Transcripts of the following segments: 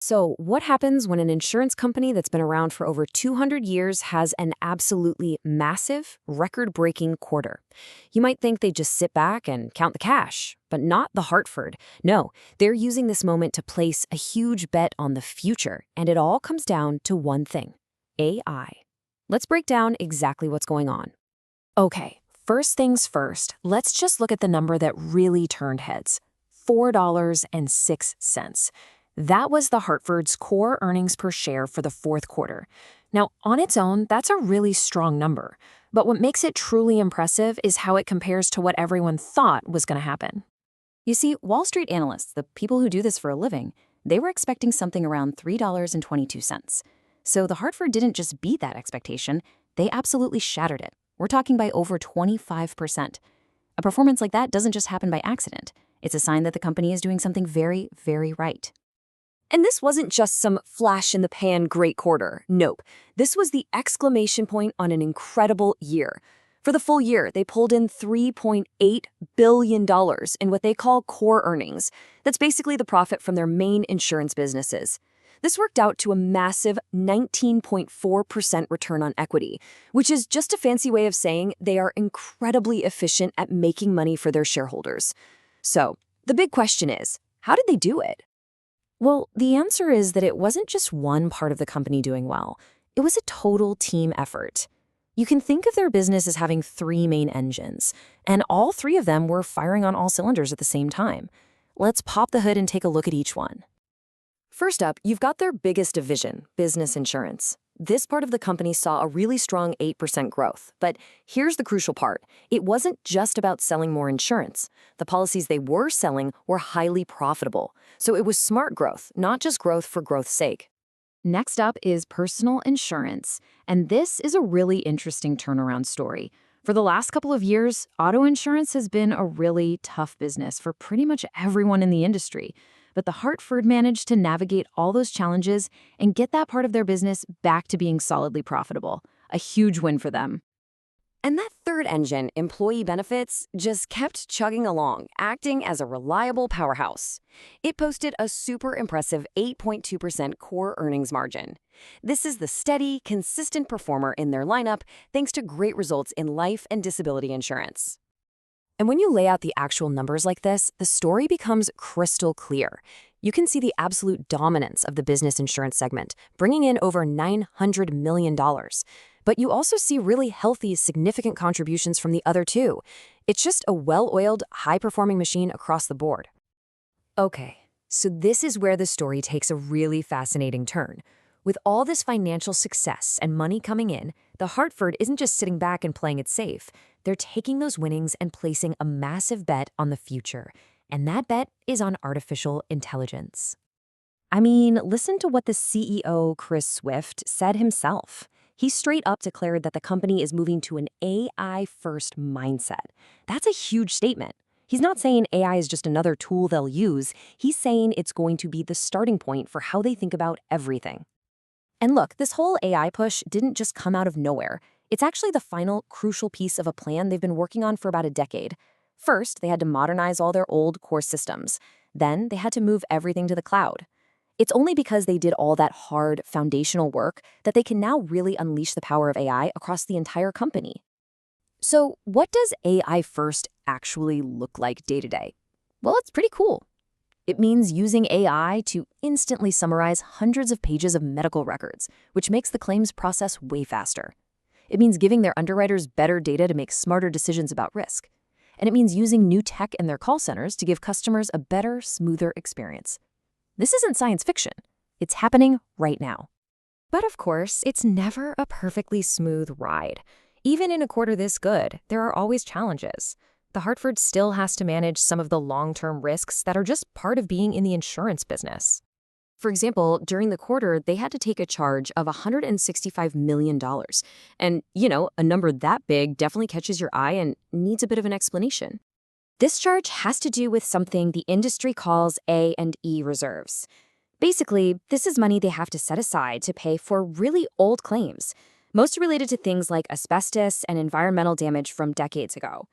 So, what happens when an insurance company that's been around for over 200 years has an absolutely massive, record breaking quarter? You might think they just sit back and count the cash, but not the Hartford. No, they're using this moment to place a huge bet on the future, and it all comes down to one thing: AI. Let's break down exactly what's going on. Okay, first things first, let's just look at the number that really turned heads: $4.06. That was the Hartford's core earnings per share for the fourth quarter. Now, on its own, that's a really strong number. But what makes it truly impressive is how it compares to what everyone thought was going to happen. You see, Wall Street analysts, the people who do this for a living, they were expecting something around $3.22. So the Hartford didn't just beat that expectation, they absolutely shattered it. We're talking by over 25%. A performance like that doesn't just happen by accident. It's a sign that the company is doing something very, very right. And this wasn't just some flash-in-the-pan great quarter. Nope. This was the exclamation point on an incredible year. For the full year, they pulled in $3.8 billion in what they call core earnings. That's basically the profit from their main insurance businesses. This worked out to a massive 19.4% return on equity, which is just a fancy way of saying they are incredibly efficient at making money for their shareholders. So, the big question is, how did they do it? Well, the answer is that it wasn't just one part of the company doing well. It was a total team effort. You can think of their business as having three main engines, and all three of them were firing on all cylinders at the same time. Let's pop the hood and take a look at each one. First up, you've got their biggest division, business insurance. This part of the company saw a really strong 8% growth. But here's the crucial part. It wasn't just about selling more insurance. The policies they were selling were highly profitable. So it was smart growth, not just growth for growth's sake. Next up is personal insurance. And this is a really interesting turnaround story. For the last couple of years, auto insurance has been a really tough business for pretty much everyone in the industry. But the Hartford managed to navigate all those challenges and get that part of their business back to being solidly profitable. A huge win for them. And that third engine, employee benefits, just kept chugging along, acting as a reliable powerhouse. It posted a super impressive 8.2% core earnings margin. This is the steady, consistent performer in their lineup thanks to great results in life and disability insurance. And when you lay out the actual numbers like this, the story becomes crystal clear. You can see the absolute dominance of the business insurance segment, bringing in over $900 million. But you also see really healthy, significant contributions from the other two. It's just a well-oiled, high-performing machine across the board. Okay, so this is where the story takes a really fascinating turn. With all this financial success and money coming in, the Hartford isn't just sitting back and playing it safe. They're taking those winnings and placing a massive bet on the future. And that bet is on artificial intelligence. I mean, listen to what the CEO, Chris Swift, said himself. He straight up declared that the company is moving to an AI-first mindset. That's a huge statement. He's not saying AI is just another tool they'll use. He's saying it's going to be the starting point for how they think about everything. And look, this whole AI push didn't just come out of nowhere. It's actually the final, crucial piece of a plan they've been working on for about a decade. First, they had to modernize all their old core systems. Then, they had to move everything to the cloud. It's only because they did all that hard, foundational work that they can now really unleash the power of AI across the entire company. So, what does AI first actually look like day to day? Well, it's pretty cool. It means using AI to instantly summarize hundreds of pages of medical records, which makes the claims process way faster. It means giving their underwriters better data to make smarter decisions about risk. And it means using new tech in their call centers to give customers a better, smoother experience. This isn't science fiction. It's happening right now. But of course, it's never a perfectly smooth ride. Even in a quarter this good, there are always challenges. The Hartford still has to manage some of the long-term risks that are just part of being in the insurance business. For example, during the quarter, they had to take a charge of $165 million. And, a number that big definitely catches your eye and needs a bit of an explanation. This charge has to do with something the industry calls A&E reserves. Basically, this is money they have to set aside to pay for really old claims, most related to things like asbestos and environmental damage from decades ago.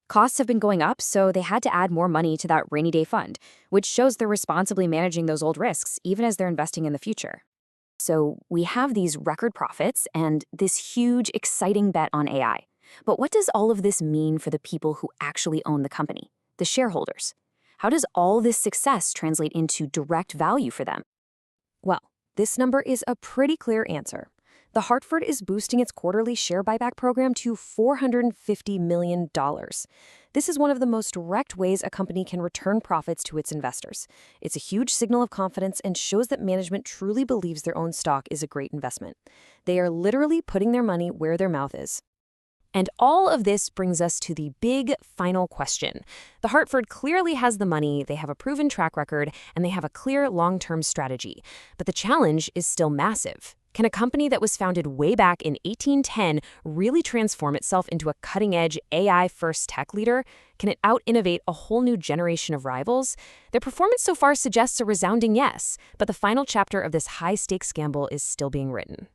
Costs have been going up, so they had to add more money to that rainy day fund, which shows they're responsibly managing those old risks, even as they're investing in the future. So we have these record profits and this huge, exciting bet on AI. But what does all of this mean for the people who actually own the company, the shareholders? How does all this success translate into direct value for them? Well, this number is a pretty clear answer. The Hartford is boosting its quarterly share buyback program to $450 million. This is one of the most direct ways a company can return profits to its investors. It's a huge signal of confidence and shows that management truly believes their own stock is a great investment. They are literally putting their money where their mouth is. And all of this brings us to the big final question. The Hartford clearly has the money, they have a proven track record, and they have a clear long-term strategy. But the challenge is still massive. Can a company that was founded way back in 1810 really transform itself into a cutting-edge AI-first tech leader? Can it out-innovate a whole new generation of rivals? Their performance so far suggests a resounding yes, but the final chapter of this high-stakes gamble is still being written.